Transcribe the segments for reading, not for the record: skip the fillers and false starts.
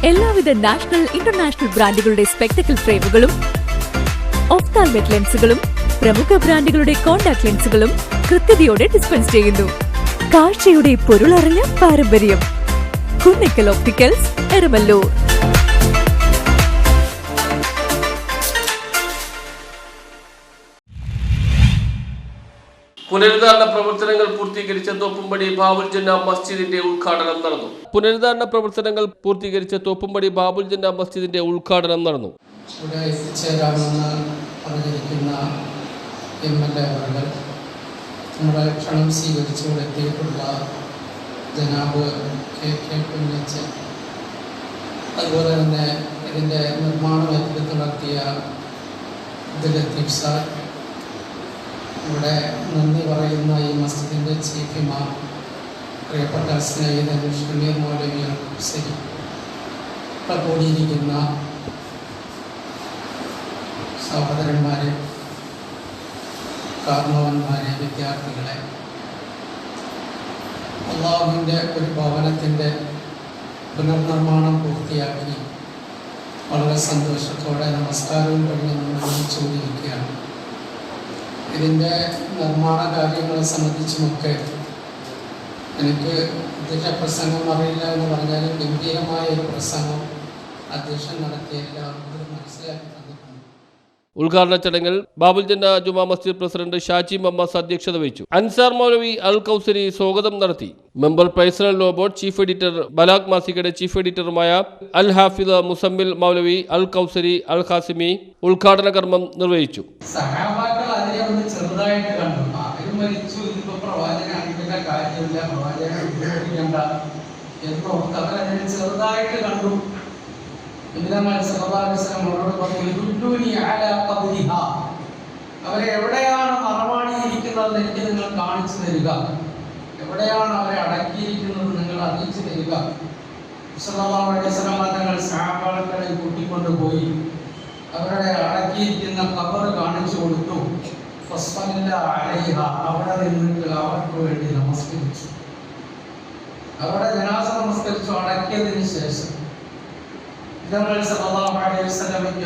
എല്ലാവിധ national international ബ്രാൻഡുകളുടെ spectacle ഫ്രെയിമുകളും ഒഫ്താൽമെറ്റ് ലെൻസുകളും പ്രമുഖ ബ്രാൻഡുകളുടെ കോൺടാക്ട് ലെൻസുകളും കൃത്യതയോടെ ഡിസ്പെൻസ് ചെയ്യുന്നു. കാഴ്ചയുടെ പൊരുളറിഞ്ഞ പാരമ്പര്യം. കുന്നിക്കൽ ഒപ്റ്റിക്കൽസ്, എരമല്ലൂർ. പുനരുദ്ധാരണ പ്രവർത്തനങ്ങൾ പൂർത്തീകരിച്ച തോപ്പുംപടി ബാബുൽ ജന്ന മസ്ജിദിന്റെ ഉദ്ഘാടനം നടന്നു. പുനരുദ്ധാരണ പ്രവർത്തനങ്ങൾ പൂർത്തീകരിച്ച തോപ്പുംപടി ബാബുൽ ജന്ന മസ്ജിദിന്റെ ഉദ്ഘാടനം നടന്നു. ഇവിടെ എത്തിച്ചേരാമെന്ന് പറഞ്ഞിരിക്കുന്ന MLA അവர்கள், നമ്മുടെ ക്ഷണം സ്വീകരിച്ചുകൊണ്ട് എത്തിയിട്ടുള്ള ജനാബ് KK കുഞ്ഞച്ചൻ, അതുപോലെ തന്നെ ഇതിൻ്റെ നിർമ്മാണം ഏറ്റെടുത്ത് നടത്തിയ ലത്തീഫ് സാർ, ഇവിടെ നന്ദി പറയുന്ന ഈ മസ്ജിദിൻ്റെ ചീഫ് ഇമാം, പ്രിയപ്പെട്ട സ്നേഹിതൻ ഷമീർ മൗലവി ശരി, ഇപ്പോൾ കൂടിയിരിക്കുന്ന സഹോദരന്മാരെ, കാരണവന്മാരെ, വിദ്യാർത്ഥികളെ, അള്ളാഹുവിൻ്റെ ഒരു ഭവനത്തിൻ്റെ പുനർനിർമ്മാണം പൂർത്തിയാക്കി വളരെ സന്തോഷത്തോടെ നമസ്കാരവും കഴിഞ്ഞ് നമ്മൾ ഒരുമിച്ചുകൊണ്ടിരിക്കുകയാണ്. ഇതിൻ്റെ നിർമ്മാണ കാര്യങ്ങളെ സംബന്ധിച്ചുമൊക്കെ എനിക്ക് ഇതിൻ്റെ പ്രസംഗം അറിയില്ല എന്ന് പറഞ്ഞാലും ഗംഭീരമായ ഒരു പ്രസംഗം അധ്യക്ഷൻ നടത്തിയ എല്ലാവർക്കും മനസ്സിലാക്കി തന്നിട്ടുണ്ട്. ഉദ്ഘാടന ചടങ്ങിൽ ബാബുൽ ജന്ന ജുമാ മസ്ജിദ് പ്രസിഡന്റ് ഷാജി മമ്മാസ് അധ്യക്ഷത വഹിച്ചു. അൻസാർ മൗലവി അൽ കൗസരി സ്വാഗതം നടത്തി. Member personal law board chief editor Balagh മാസികയുടെ ചീഫ് എഡിറ്ററുമായ അൽ ഹാഫിദ് മുസമ്മിൽ മൗലവി അൽ കൗസരി അൽ ഖാസിമി ഉദ്ഘാടന കർമ്മം നിർവഹിച്ചു. സഹാബാക്കൾ അതിനെ ഒന്ന് ചെറുതായിട്ട് കണ്ടു. അവർ മരിച്ചു, ഇതിപ്പോ പ്രവാചകൻ അറിയിക്കേണ്ട കാര്യമില്ല, പ്രവാചകൻ ഉപയോഗിക്കേണ്ട എന്നോർത്ത് അവരതിനെ ചെറുതായിട്ട് കണ്ടു. അവരെ എവിടെയാണ് മറമാടിയിരിക്കുന്നത് എനിക്ക് നിങ്ങൾ കാണിച്ചു തരിക, എവിടെയാണ് അവരെ അടക്കിയിരിക്കുന്നത് നിങ്ങൾ അറിയിച്ചു തരിക. തങ്ങൾ സഹാബാക്കളെ കൂട്ടിക്കൊണ്ടുപോയി അവരുടെ അടക്കിയിരിക്കുന്ന ഖബർ കാണിച്ചു കൊടുത്തു. അവിടെ നിന്നിട്ട് അവർക്ക് വേണ്ടി നമസ്കരിച്ചു. അവരുടെ ജനാസ നമസ്കരിച്ചു. അടക്കിയതിന് ശേഷം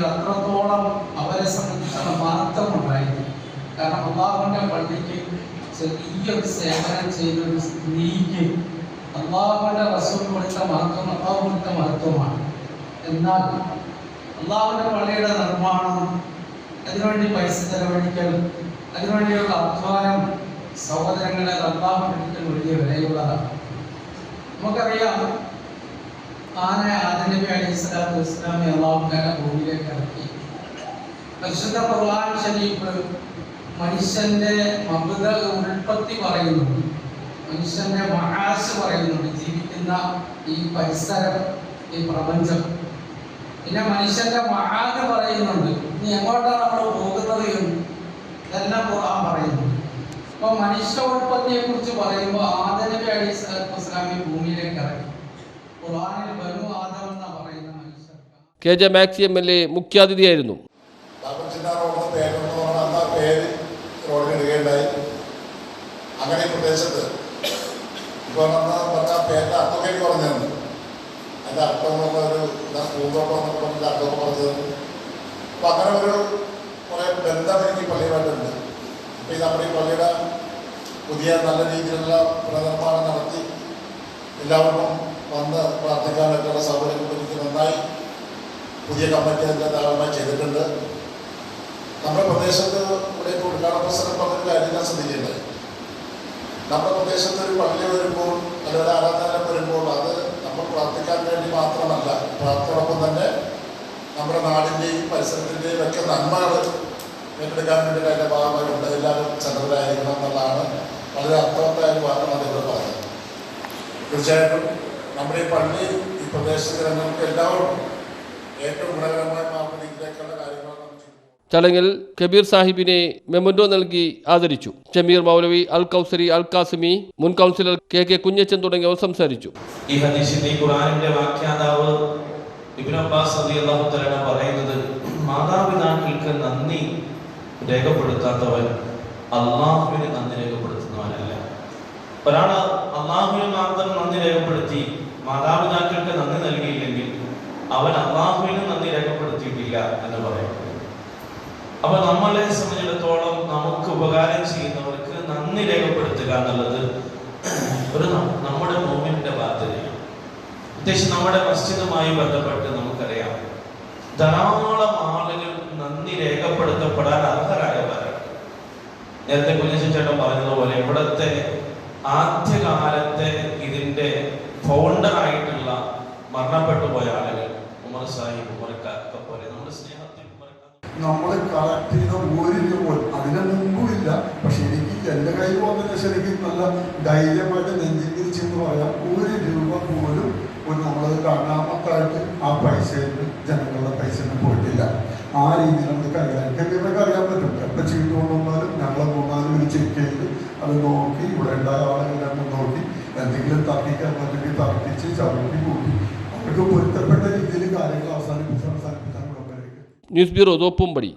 അത്രത്തോളം അവരെ സംബന്ധിച്ചുള്ള മഹത്വമുണ്ടായിരുന്നു. കാരണം അള്ളാഹുവിന്റെ പള്ളിക്ക് ചെറിയൊരു സേവനം ചെയ്തൊരു സ്ത്രീക്ക് അള്ളാഹുവിന്റെ റസൂൽ കൊടുത്ത മഹത്വം അള്ളാഹു കൊടുത്ത മഹത്വമാണ്. എന്നാൽ അള്ളാഹുവിന്റെ പള്ളിയുടെ നിർമ്മാണം, അതിനുവേണ്ടി പൈസ ചെലവഴിക്കൽ, അതിനുവേണ്ടിയുള്ള അധ്വാനം, സഹോദരങ്ങളെ അള്ളാഹുവിന്റെ വലിയ വിലയുള്ളതാണ്. നമുക്കറിയാം, ആദം നബി അലൈഹിസ്സലാത്തു വസ്സലാമെ അല്ലാഹു തആല ഭൂമിയിലേക്ക് ഇറക്കി. പരിശുദ്ധ ഖുർആൻ ശരീഫ് മനുഷ്യന്റെ ഉൽപ്പത്തി പറയുന്നുണ്ട്, മനുഷ്യന്റെ മഹാസ് പറയുന്നുണ്ട്, ജീവിക്കുന്ന ഈ പരിസരം, ഈ പ്രപഞ്ചം. പിന്നെ മനുഷ്യന്റെ മഹാന് പറയുന്നുണ്ട്, ഇനി എങ്ങോട്ടാണ് നമ്മൾ പോകുന്നത് എന്ന് ഇതെല്ലാം ഖുർആൻ പറയുന്നു. അപ്പൊ മനുഷ്യ ഉൽപ്പത്തിയെ കുറിച്ച് പറയുമ്പോൾ ആദം നബി അലൈഹിസ്സലാത്തു വസ്സലാമെ ഭൂമിയിലേക്ക് ഇറക്കി. KJ maxi MLA മുഖ്യാതിഥിയായിരുന്നു. അങ്ങനെ പ്രദേശത്ത് ഇപ്പോൾ പേരിന്റെ അർത്ഥമൊക്കെ പറഞ്ഞിരുന്നു. അതിന്റെ അർത്ഥം ഒരു പൂന്തോട്ടം എന്നൊക്കെ പറഞ്ഞ അർത്ഥമൊക്കെ പറഞ്ഞത്. അപ്പൊ അങ്ങനെ ഒരു കുറെ ബന്ധം എനിക്ക് പള്ളിയുമായിട്ടുണ്ട്. അപ്പൊ ഈ നമ്മുടെ ഈ പള്ളിയുടെ പുതിയ നല്ല രീതിയിലുള്ള പുനർനിർമ്മാണം നടത്തി എല്ലാവർക്കും വന്ന് പ്രാർത്ഥിക്കാനൊക്കെയുള്ള സൗകര്യങ്ങൾ എനിക്ക് നന്നായി പുതിയ കമ്മിറ്റി അതിൻ്റെ ധാരാളമായി ചെയ്തിട്ടുണ്ട്. നമ്മുടെ പ്രദേശത്ത് ഇവിടെ ഇപ്പോൾ ഉദ്ഘാടന പ്രസംഗം പറഞ്ഞൊരു കാര്യം ഞാൻ ശ്രദ്ധിക്കേണ്ടത്, നമ്മുടെ പ്രദേശത്ത് ഒരു പള്ളി വരുമ്പോൾ അല്ലെങ്കിൽ ഒരു ആരാധനാലയം വരുമ്പോൾ അത് നമ്മൾ പ്രാർത്ഥിക്കാൻ വേണ്ടി മാത്രമല്ല, പ്രാർത്ഥനയോടൊപ്പം തന്നെ നമ്മുടെ നാടിൻ്റെയും പരിസരത്തിൻ്റെയും ഒക്കെ നന്മകൾ ഏറ്റെടുക്കാൻ വേണ്ടിയിട്ട് അതിൻ്റെ ഭാഗമായിട്ടുണ്ട്. എല്ലാവരും ചെന്നവരായിരിക്കണം എന്നുള്ളതാണ് വളരെ അർത്ഥവത്തായ ഒരു വാർത്തമാണ് ഇവിടെ പറഞ്ഞത്. തീർച്ചയായിട്ടും നമ്മുടെ ഈ പള്ളി ഈ പ്രദേശത്തെ ജനങ്ങൾക്ക് എല്ലാവർക്കും ഏറ്റവും ഗുണകരമായ മാർഗത്തിലേക്കുള്ള കാര്യങ്ങളാണ്. ചടങ്ങിൽ കബീർ സാഹിബിനെ മെമന്റോ നൽകി ആദരിച്ചു. ഷമീർ മൗലവി അൽ കൗസരി അൽ ഖാസിമി, മുൻ കൗൺസിലർ KK കുഞ്ഞച്ചൻ തുടങ്ങിയവർ സംസാരിച്ചു. ഈ ഹദീസിന്റെ ഖുർആനിന്റെ വ്യാഖ്യാതാവ് ഇബ്നു അബ്ബാസ് റളിയല്ലാഹു തആല പറയുന്നത്, മാതാപിതാക്കൾക്ക് നന്ദി രേഖപ്പെടുത്താത്തവൻ അള്ളാഹുവിന് നന്ദി രേഖപ്പെടുത്തുന്നവനല്ല. ഒരാൾ അള്ളാഹുവിന് മാത്രം നന്ദി രേഖപ്പെടുത്തി മാതാപിതാക്കൾക്ക് നന്ദി നൽകിയില്ലെങ്കിൽ അവൻ അള്ളാഹുവിന് നന്ദി രേഖപ്പെടുത്തിയിട്ടില്ല എന്ന് പറയുന്നത്. അപ്പൊ നമ്മളെ സംബന്ധിച്ചിടത്തോളം നമുക്ക് ഉപകാരം ചെയ്യുന്നവർക്ക് നന്ദി രേഖപ്പെടുത്തുക എന്നുള്ളത് ഒരു നമ്മുടെ മുഅ്മിനിന്റെ ബാധ്യതയാണ്. പ്രത്യേകിച്ച് നമ്മുടെ മസ്ജിദുമായി ബന്ധപ്പെട്ട് നമുക്കറിയാം ധാരാളം ആളുകൾ നന്ദി രേഖപ്പെടുത്തപ്പെടാൻ അർഹരായവരാണ്. നേരത്തെ കുഞ്ഞച്ചേട്ടൻ പറഞ്ഞതുപോലെ ഇവിടുത്തെ ആദ്യകാലത്തെ ഇതിന്റെ ഫൗണ്ടറായിട്ടുള്ള മരണപ്പെട്ടു പോയ ആളുകൾ ഉമർ സാഹിബ്, ഉമർക്കാക്ക പോലെ നമ്മുടെ സ്നേഹത്തിൽ നമ്മൾ കളക്ട് ചെയ്ത ഒരു രൂപ അതിന് മുമ്പും ഇല്ല. പക്ഷെ എനിക്ക് എൻ്റെ കയ്യിൽ വന്നതിന് ശേഷം എനിക്ക് നല്ല ധൈര്യമായിട്ട് നെഞ്ചിരിച്ചെന്ന് പറയാം, ഒരു രൂപ പോലും ഒരു നമ്മളത് കാണാമത്തായിട്ട് ആ പൈസയിൽ ജനങ്ങളുടെ പൈസയിൽ പോയിട്ടില്ല. ആ രീതിയിൽ നമുക്ക് കൈകാര്യം ഇവർക്ക് അറിയാൻ പറ്റും. എപ്പോൾ ചീട്ട് കൊണ്ടുവന്നാലും ഞങ്ങളെ മൂന്നാലും ഒരു ചെക്ക് ചെയ്ത് അത് നോക്കി ഇവിടെ ഉണ്ടായ ആളുകളെല്ലാം നോക്കി എന്തെങ്കിലും തർക്കിക്കാൻ പറ്റുമെങ്കിൽ തർക്കിച്ച് ചവിട്ടി കൂട്ടി അവർക്ക് പൊരുത്തപ്പെട്ട രീതിയിൽ കാര്യങ്ങൾ അവസാനിപ്പിച്ചാൽ ന്യൂസ് ബ്യൂറോ തോപ്പുംപടി.